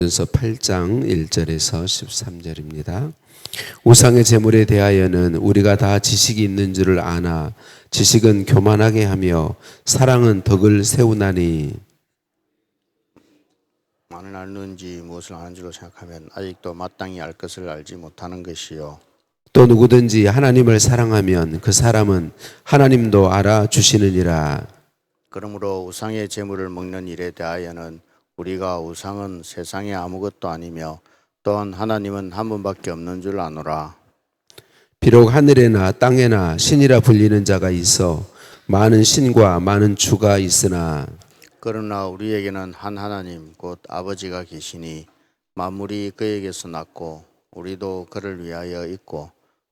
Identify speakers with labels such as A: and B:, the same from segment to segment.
A: 고린도전서 8장 1절에서 13절입니다. 우상의 제물에 대하여는 우리가 다 지식이 있는 줄을 아나 지식은 교만하게 하며 사랑은 덕을 세우나니.
B: 많은 알는지 무엇을 아는 줄로 생각하면 아직도 마땅히 알 것을 알지 못하는 것이요.
A: 또 누구든지 하나님을 사랑하면 그 사람은 하나님도 알아주시느니라.
B: 그러므로 우상의 제물을 먹는 일에 대하여는 우리가 우상은 세상에 아무것도 아니며 또한 하나님은 한 분밖에 없는 줄 아노라.
A: 비록 하늘에나 땅에나 신이라 불리는 자가 있어 많은 신과 많은 주가 있으나
B: 그러나 우리에게는 한 하나님 곧 아버지가 계시니 만물이 그에게서 났고 우리도 그를 위하여 있고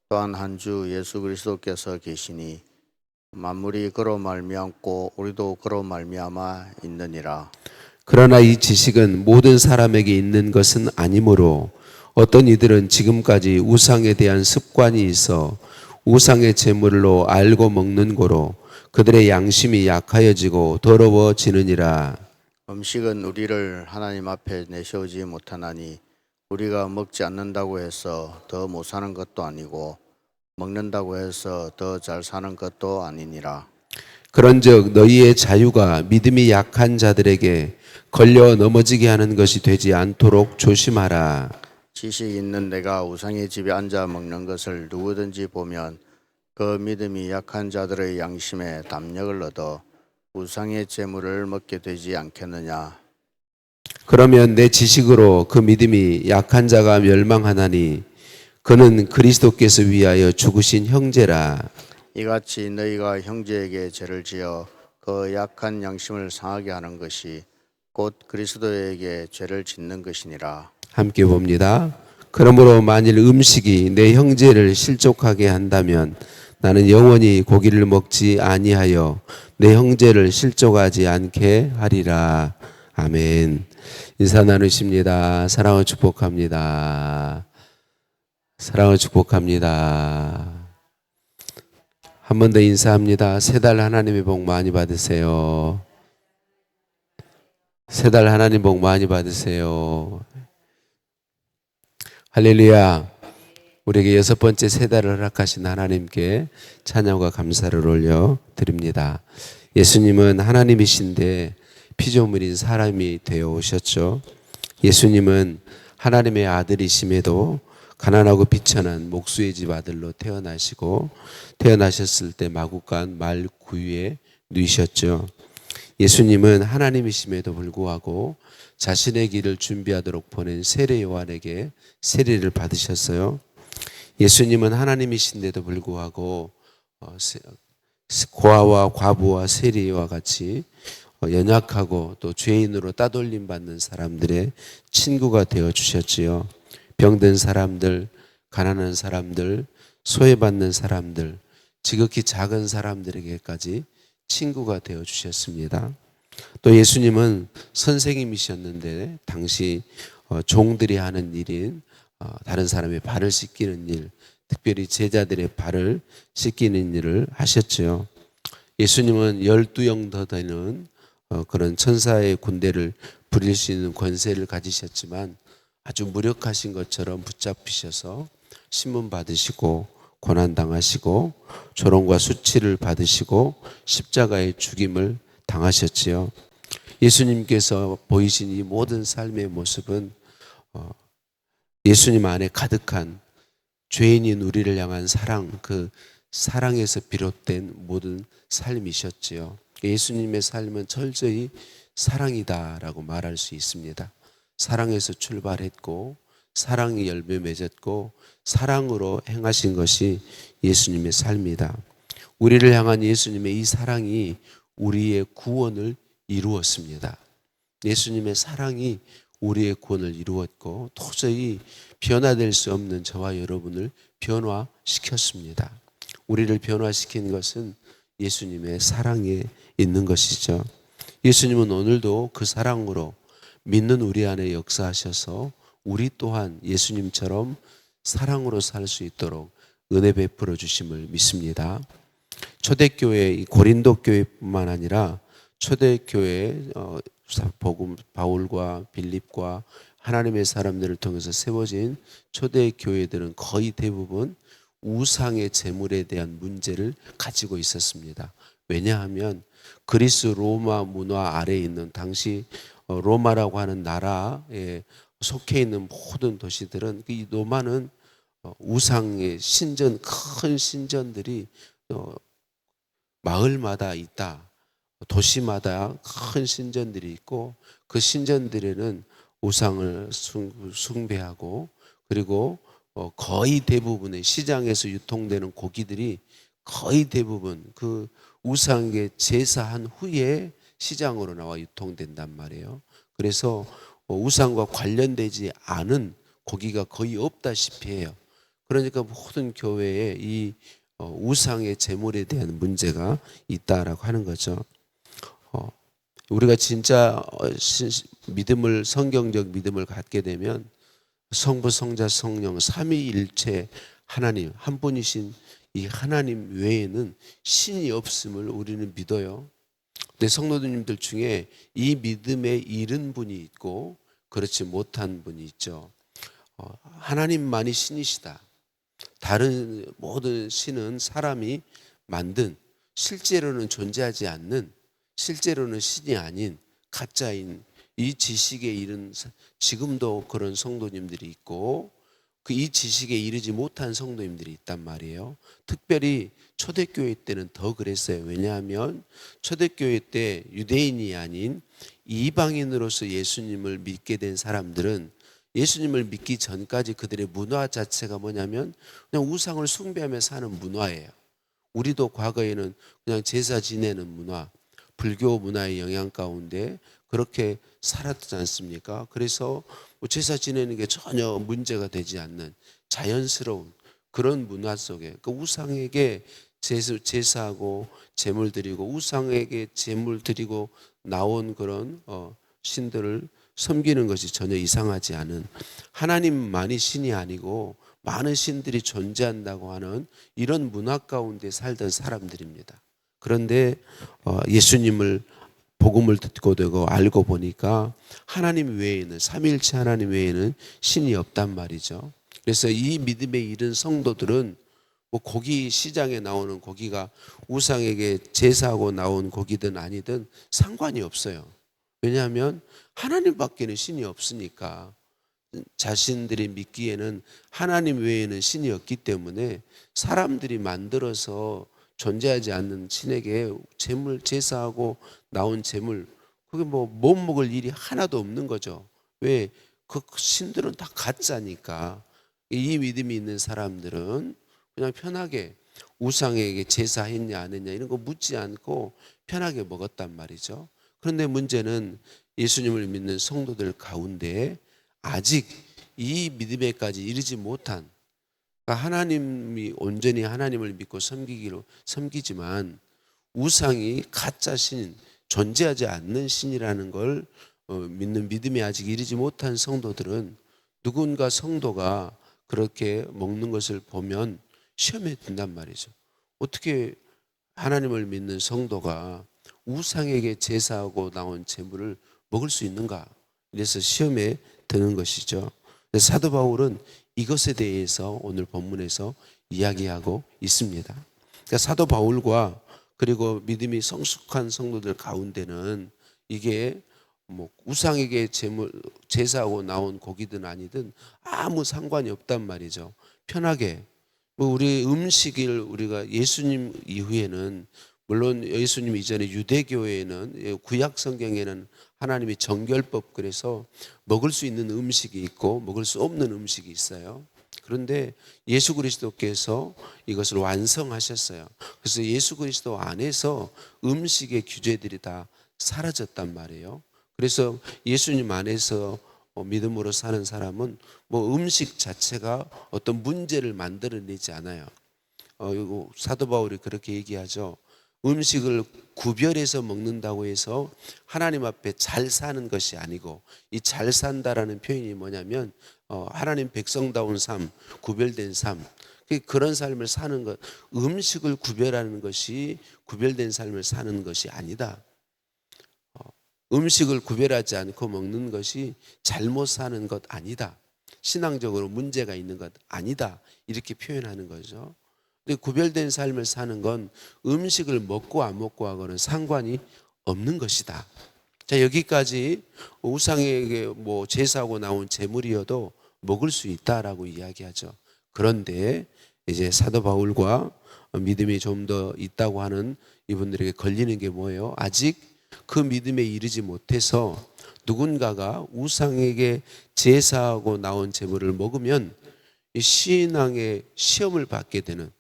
B: 또한 한 주 예수 그리스도께서 계시니 만물이 그로 말미암고 우리도 그로 말미암아 있느니라.
A: 그러나 이 지식은 모든 사람에게 있는 것은 아니므로 어떤 이들은 지금까지 우상에 대한 습관이 있어 우상의 제물로 알고 먹는 고로 그들의 양심이 약하여지고 더러워지느니라.
B: 음식은 우리를 하나님 앞에 내세우지 못하나니 우리가 먹지 않는다고 해서 더 못 사는 것도 아니고 먹는다고 해서 더 잘 사는 것도 아니니라.
A: 그런즉 너희의 자유가 믿음이 약한 자들에게 걸려 넘어지게 하는 것이 되지 않도록 조심하라.
B: 지식 있는 내가 우상의 집에 앉아 먹는 것을 누구든지 보면 그 믿음이 약한 자들의 양심에 담력을 얻어 우상의 제물을 먹게 되지 않겠느냐.
A: 그러면 내 지식으로 그 믿음이 약한 자가 멸망하나니 그는 그리스도께서 위하여 죽으신 형제라.
B: 이같이 너희가 형제에게 죄를 지어 그 약한 양심을 상하게 하는 것이 곧 그리스도에게 죄를 짓는 것이니라.
A: 함께 봅니다. 그러므로 만일 음식이 내 형제를 실족하게 한다면 나는 영원히 고기를 먹지 아니하여 내 형제를 실족하지 않게 하리라. 아멘. 인사 나누십니다. 사랑을 축복합니다. 사랑을 축복합니다. 한 번 더 인사합니다. 세 달 하나님의 복 많이 받으세요. 세 달 하나님 복 많이 받으세요. 할렐루야. 우리에게 6번째 세 달을 허락하신 하나님께 찬양과 감사를 올려 드립니다. 예수님은 하나님이신데 피조물인 사람이 되어 오셨죠. 예수님은 하나님의 아들이심에도 가난하고 비천한 목수의 집 아들로 태어나시고 태어나셨을 때 마구간 말 구유에 누이셨죠. 예수님은 하나님이심에도 불구하고 자신의 길을 준비하도록 보낸 세례 요한에게 세례를 받으셨어요. 예수님은 하나님이신데도 불구하고 고아와 과부와 세리와 같이 연약하고 또 죄인으로 따돌림 받는 사람들의 친구가 되어 주셨지요. 병든 사람들, 가난한 사람들, 소외받는 사람들, 지극히 작은 사람들에게까지 친구가 되어 주셨습니다. 또 예수님은 선생님이셨는데 당시 종들이 하는 일인 다른 사람의 발을 씻기는 일, 특별히 제자들의 발을 씻기는 일을 하셨죠. 예수님은 12영 더 되는 그런 천사의 군대를 부릴 수 있는 권세를 가지셨지만 아주 무력하신 것처럼 붙잡히셔서 신문 받으시고 고난당하시고 조롱과 수치를 받으시고 십자가의 죽임을 당하셨지요. 예수님께서 보이신 이 모든 삶의 모습은 예수님 안에 가득한 죄인인 우리를 향한 사랑, 그 사랑에서 비롯된 모든 삶이셨지요. 예수님의 삶은 철저히 사랑이다라고 말할 수 있습니다. 사랑에서 출발했고 사랑이 열매 맺었고 사랑으로 행하신 것이 예수님의 삶이다. 우리를 향한 예수님의 이 사랑이 우리의 구원을 이루었습니다. 예수님의 사랑이 우리의 구원을 이루었고 도저히 변화될 수 없는 저와 여러분을 변화시켰습니다. 우리를 변화시킨 것은 예수님의 사랑에 있는 것이죠. 예수님은 오늘도 그 사랑으로 믿는 우리 안에 역사하셔서 우리 또한 예수님처럼 사랑으로 살 수 있도록 은혜 베풀어 주심을 믿습니다. 초대교회, 고린도 교회뿐만 아니라 초대교회 복음 바울과 빌립과 하나님의 사람들을 통해서 세워진 초대 교회들은 거의 대부분 우상의 제물에 대한 문제를 가지고 있었습니다. 왜냐하면 그리스 로마 문화 아래에 있는 당시 로마라고 하는 나라에 속해 있는 모든 도시들은 이 로마는 우상의 신전, 큰 신전들이 마을마다 있다. 도시마다 큰 신전들이 있고 그 신전들에는 우상을 숭배하고 그리고 거의 대부분의 시장에서 유통되는 고기들이 거의 대부분 그 우상에게 제사한 후에 시장으로 나와 유통된단 말이에요. 그래서 우상과 관련되지 않은 고기가 거의 없다시피 해요. 그러니까 모든 교회에 이 우상의 제물에 대한 문제가 있다라고 하는 거죠. 우리가 진짜 믿음을 성경적 믿음을 갖게 되면 성부, 성자, 성령 삼위일체 하나님 한 분이신 이 하나님 외에는 신이 없음을 우리는 믿어요. 근데 성도님들 중에 이 믿음에 이른 분이 있고 그렇지 못한 분이 있죠. 하나님만이 신이시다. 다른 모든 신은 사람이 만든 실제로는 존재하지 않는 실제로는 신이 아닌 가짜인 이 지식에 이른 지금도 그런 성도님들이 있고 그 이 지식에 이르지 못한 성도님들이 있단 말이에요. 특별히 초대교회 때는 더 그랬어요. 왜냐하면 초대교회 때 유대인이 아닌 이방인으로서 예수님을 믿게 된 사람들은 예수님을 믿기 전까지 그들의 문화 자체가 뭐냐면 그냥 우상을 숭배하며 사는 문화예요. 우리도 과거에는 그냥 제사 지내는 문화, 불교 문화의 영향 가운데 그렇게 살았지 않습니까? 그래서 제사 지내는 게 전혀 문제가 되지 않는 자연스러운 그런 문화 속에 그 우상에게 제사하고 제물 드리고 우상에게 제물 드리고 나온 그런 신들을 섬기는 것이 전혀 이상하지 않은 하나님만이 신이 아니고 많은 신들이 존재한다고 하는 이런 문화 가운데 살던 사람들입니다. 그런데 예수님을 복음을 듣고 되고 알고 보니까 하나님 외에는 삼위일체 하나님 외에는 신이 없단 말이죠. 그래서 이 믿음에 이른 성도들은 뭐 고기 시장에 나오는 고기가 우상에게 제사하고 나온 고기든 아니든 상관이 없어요. 왜냐하면 하나님밖에는 신이 없으니까 자신들이 믿기에는 하나님 외에는 신이 없기 때문에 사람들이 만들어서 존재하지 않는 신에게 제물 제사하고 나온 제물 그게 뭐 못 먹을 일이 하나도 없는 거죠. 왜? 그 신들은 다 가짜니까. 이 믿음이 있는 사람들은 그냥 편하게 우상에게 제사했냐 안 했냐 이런 거 묻지 않고 편하게 먹었단 말이죠. 그런데 문제는 예수님을 믿는 성도들 가운데 아직 이 믿음에까지 이르지 못한 하나님이 온전히 하나님을 믿고 섬기지만 우상이 가짜 신, 존재하지 않는 신이라는 걸 믿는 믿음이 아직 이르지 못한 성도들은 누군가 성도가 그렇게 먹는 것을 보면 시험에 든단 말이죠. 어떻게 하나님을 믿는 성도가 우상에게 제사하고 나온 제물을 먹을 수 있는가? 이래서 시험에 드는 것이죠. 사도 바울은 이것에 대해서 오늘 본문에서 이야기하고 있습니다. 그러니까 사도 바울과 그리고 믿음이 성숙한 성도들 가운데는 이게 뭐 우상에게 제사하고 나온 고기든 아니든 아무 상관이 없단 말이죠. 편하게 우리 음식을 우리가 예수님 이후에는 물론 예수님 이전에 유대교회에는 구약 성경에는 하나님이 정결법 그래서 먹을 수 있는 음식이 있고 먹을 수 없는 음식이 있어요. 그런데 예수 그리스도께서 이것을 완성하셨어요. 그래서 예수 그리스도 안에서 음식의 규제들이 다 사라졌단 말이에요. 그래서 예수님 안에서 믿음으로 사는 사람은 뭐 음식 자체가 어떤 문제를 만들어내지 않아요. 사도 바울이 그렇게 얘기하죠. 음식을 구별해서 먹는다고 해서 하나님 앞에 잘 사는 것이 아니고 이 잘 산다라는 표현이 뭐냐면 하나님 백성다운 삶, 구별된 삶 그런 삶을 사는 것 음식을 구별하는 것이 구별된 삶을 사는 것이 아니다. 음식을 구별하지 않고 먹는 것이 잘못 사는 것 아니다. 신앙적으로 문제가 있는 것 아니다. 이렇게 표현하는 거죠. 근데 구별된 삶을 사는 건 음식을 먹고 안 먹고 하고는 상관이 없는 것이다. 자, 여기까지 우상에게 제사하고 나온 제물이어도 먹을 수 있다라고 이야기하죠. 그런데 이제 사도 바울과 믿음이 좀 더 있다고 하는 이분들에게 걸리는 게 뭐예요? 아직 그 믿음에 이르지 못해서 누군가가 우상에게 제사하고 나온 제물을 먹으면 이 신앙의 시험을 받게 되는,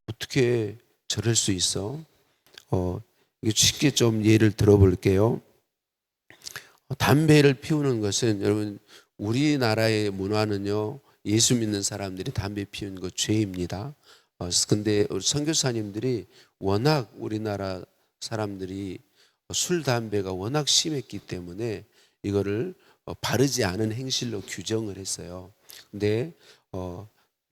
A: 어떻게 저럴 수 있어? 이게 쉽게 좀 예를 들어볼게요. 담배를 피우는 것은, 여러분, 우리나라의 문화는요, 예수 믿는 사람들이 담배 피우는 거 죄입니다. 근데 우리 선교사님들이 워낙 우리나라 사람들이 술, 담배가 워낙 심했기 때문에 이거를 바르지 않은 행실로 규정을 했어요. 근데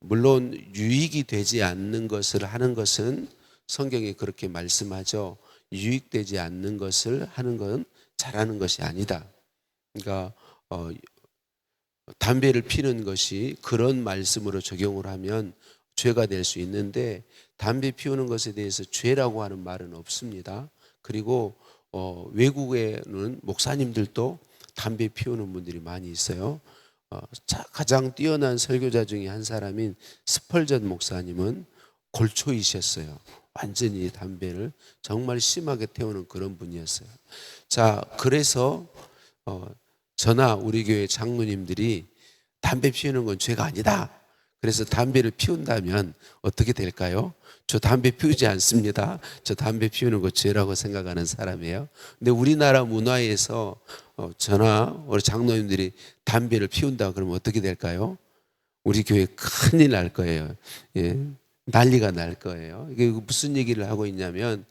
A: 물론 유익이 되지 않는 것을 하는 것은 성경이 그렇게 말씀하죠. 유익되지 않는 것을 하는 건 잘하는 것이 아니다. 그러니까 담배를 피는 것이 그런 말씀으로 적용을 하면 죄가 될 수 있는데, 담배 피우는 것에 대해서 죄라고 하는 말은 없습니다. 그리고 외국에는 목사님들도 담배 피우는 분들이 많이 있어요. 가장 뛰어난 설교자 중에 한 사람인 스펄전 목사님은 골초이셨어요. 완전히 담배를 정말 심하게 태우는 그런 분이었어요. 자, 그래서 저나 우리 교회 장로님들이 담배 피우는 건 죄가 아니다. 그래서 담배를 피운다면 어떻게 될까요? 저 담배 피우지 않습니다. 저 담배 피우는 거 죄라고 생각하는 사람이에요. 근데 우리나라 문화에서 저나 우리 장로님들이 담배를 피운다 그러면 어떻게 될까요? 우리 교회 큰일 날 거예요. 예, 난리가 날 거예요. 이게 무슨 얘기를 하고 있냐면,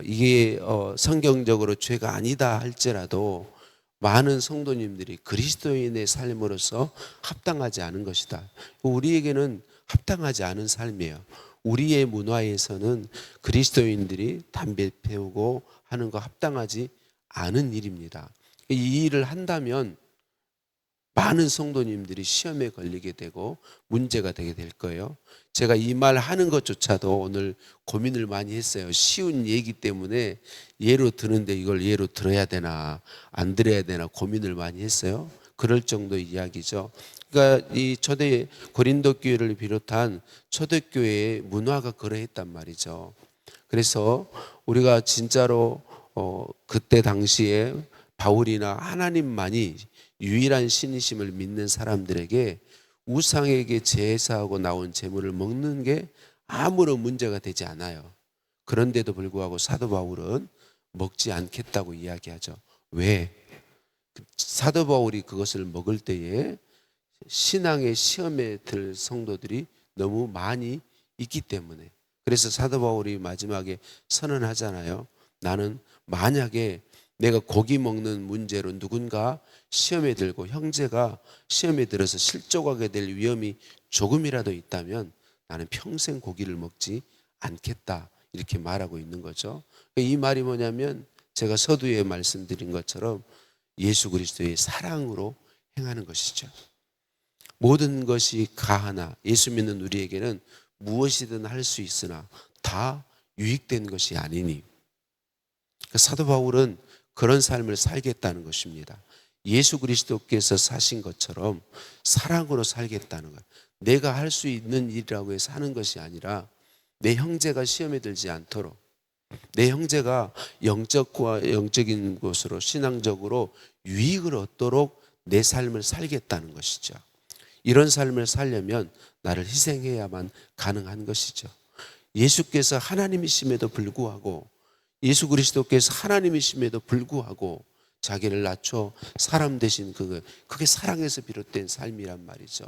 A: 이게 성경적으로 죄가 아니다 할지라도 많은 성도님들이 그리스도인의 삶으로서 합당하지 않은 것이다. 우리에게는 합당하지 않은 삶이에요. 우리의 문화에서는 그리스도인들이 담배 피우고 하는 거 합당하지 않은 일입니다. 이 일을 한다면 많은 성도님들이 시험에 걸리게 되고 문제가 되게 될 거예요. 제가 이 말 하는 것조차도 오늘 고민을 많이 했어요. 쉬운 얘기 때문에 예로 드는데 이걸 예로 들어야 되나 안 들어야 되나 고민을 많이 했어요. 그럴 정도의 이야기죠. 그러니까 이 초대 고린도 교회를 비롯한 초대교회의 문화가 그러했단 말이죠. 그래서 우리가 진짜로 그때 당시에 바울이나 하나님만이 유일한 신이심을 믿는 사람들에게 우상에게 제사하고 나온 제물을 먹는 게 아무런 문제가 되지 않아요. 그런데도 불구하고 사도 바울은 먹지 않겠다고 이야기하죠. 왜? 사도 바울이 그것을 먹을 때에 신앙의 시험에 들 성도들이 너무 많이 있기 때문에. 그래서 사도 바울이 마지막에 선언하잖아요. 나는 만약에 내가 고기 먹는 문제로 누군가 시험에 들고 형제가 시험에 들어서 실족하게 될 위험이 조금이라도 있다면 나는 평생 고기를 먹지 않겠다, 이렇게 말하고 있는 거죠. 이 말이 뭐냐면 제가 서두에 말씀드린 것처럼 예수 그리스도의 사랑으로 행하는 것이죠. 모든 것이 가하나 예수 믿는 우리에게는 무엇이든 할 수 있으나 다 유익된 것이 아니니, 사도 바울은 그런 삶을 살겠다는 것입니다. 예수 그리스도께서 사신 것처럼 사랑으로 살겠다는 거예요. 내가 할 수 있는 일이라고 해서 하는 것이 아니라 내 형제가 시험에 들지 않도록, 내 형제가 영적인 곳으로 신앙적으로 유익을 얻도록 내 삶을 살겠다는 것이죠. 이런 삶을 살려면 나를 희생해야만 가능한 것이죠. 예수께서 하나님이심에도 불구하고, 예수 그리스도께서 하나님이심에도 불구하고 자기를 낮춰 사람 되신 그게 사랑에서 비롯된 삶이란 말이죠.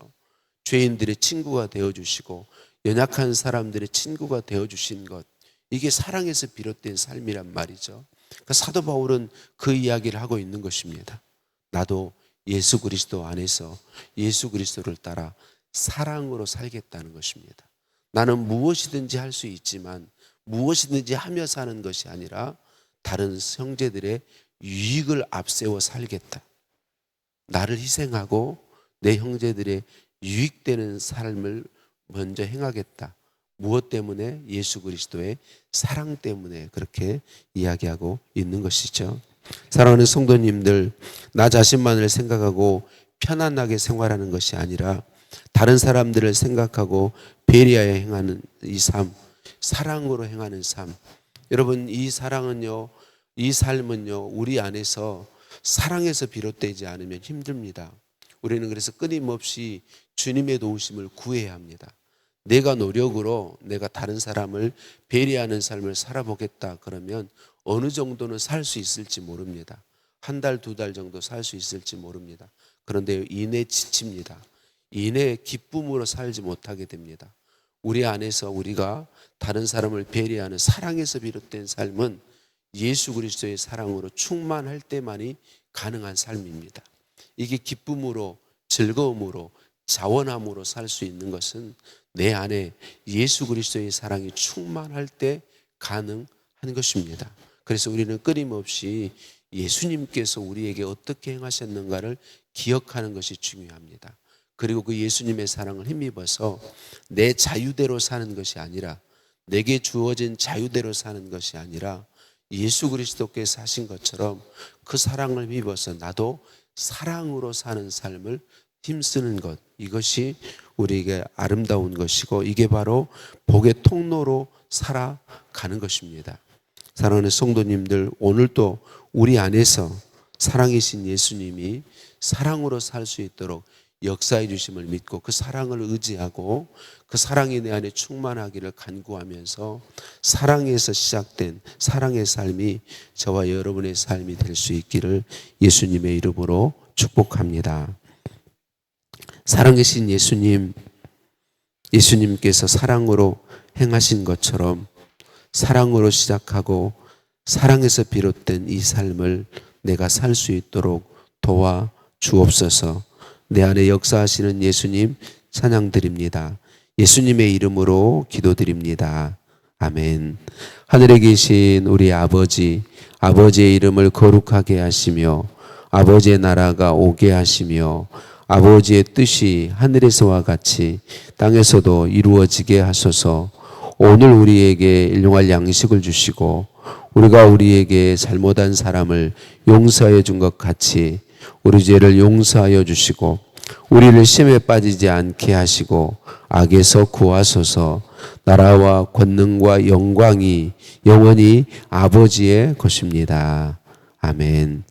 A: 죄인들의 친구가 되어주시고 연약한 사람들의 친구가 되어주신 것, 이게 사랑에서 비롯된 삶이란 말이죠. 그러니까 사도 바울은 그 이야기를 하고 있는 것입니다. 나도 예수 그리스도 안에서 예수 그리스도를 따라 사랑으로 살겠다는 것입니다. 나는 무엇이든지 할 수 있지만 무엇이든지 하며 사는 것이 아니라 다른 형제들의 유익을 앞세워 살겠다. 나를 희생하고 내 형제들의 유익되는 삶을 먼저 행하겠다. 무엇 때문에? 예수 그리스도의 사랑 때문에 그렇게 이야기하고 있는 것이죠. 사랑하는 성도님들, 나 자신만을 생각하고 편안하게 생활하는 것이 아니라 다른 사람들을 생각하고 배려하여 행하는 이 삶, 사랑으로 행하는 삶. 여러분, 이 사랑은요, 이 삶은요, 우리 안에서 사랑에서 비롯되지 않으면 힘듭니다. 우리는 그래서 끊임없이 주님의 도우심을 구해야 합니다. 내가 노력으로 내가 다른 사람을 배려하는 삶을 살아보겠다 그러면 어느 정도는 살 수 있을지 모릅니다. 한 달, 두 달 정도 살 수 있을지 모릅니다. 그런데 이내 지칩니다. 이내 기쁨으로 살지 못하게 됩니다. 우리 안에서 우리가 다른 사람을 배려하는 사랑에서 비롯된 삶은 예수 그리스도의 사랑으로 충만할 때만이 가능한 삶입니다. 이게 기쁨으로, 즐거움으로, 자원함으로 살 수 있는 것은 내 안에 예수 그리스도의 사랑이 충만할 때 가능한 것입니다. 그래서 우리는 끊임없이 예수님께서 우리에게 어떻게 행하셨는가를 기억하는 것이 중요합니다. 그리고 그 예수님의 사랑을 힘입어서 내 자유대로 사는 것이 아니라, 내게 주어진 자유대로 사는 것이 아니라 예수 그리스도께서 하신 것처럼 그 사랑을 힘입어서 나도 사랑으로 사는 삶을 힘쓰는 것, 이것이 우리에게 아름다운 것이고 이게 바로 복의 통로로 살아가는 것입니다. 사랑하는 성도님들, 오늘도 우리 안에서 사랑이신 예수님이 사랑으로 살 수 있도록 역사해 주심을 믿고 그 사랑을 의지하고 그 사랑이 내 안에 충만하기를 간구하면서 사랑에서 시작된 사랑의 삶이 저와 여러분의 삶이 될 수 있기를 예수님의 이름으로 축복합니다. 사랑이신 예수님께서 사랑으로 행하신 것처럼 사랑으로 시작하고 사랑에서 비롯된 이 삶을 내가 살 수 있도록 도와 주옵소서. 내 안에 역사하시는 예수님 찬양드립니다. 예수님의 이름으로 기도드립니다. 아멘. 하늘에 계신 우리 아버지, 아버지의 이름을 거룩하게 하시며 아버지의 나라가 오게 하시며 아버지의 뜻이 하늘에서와 같이 땅에서도 이루어지게 하소서. 오늘 우리에게 일용할 양식을 주시고 우리가 우리에게 잘못한 사람을 용서해 준 것 같이 우리 죄를 용서하여 주시고 우리를 시험에 빠지지 않게 하시고 악에서 구하소서. 나라와 권능과 영광이 영원히 아버지의 것입니다. 아멘.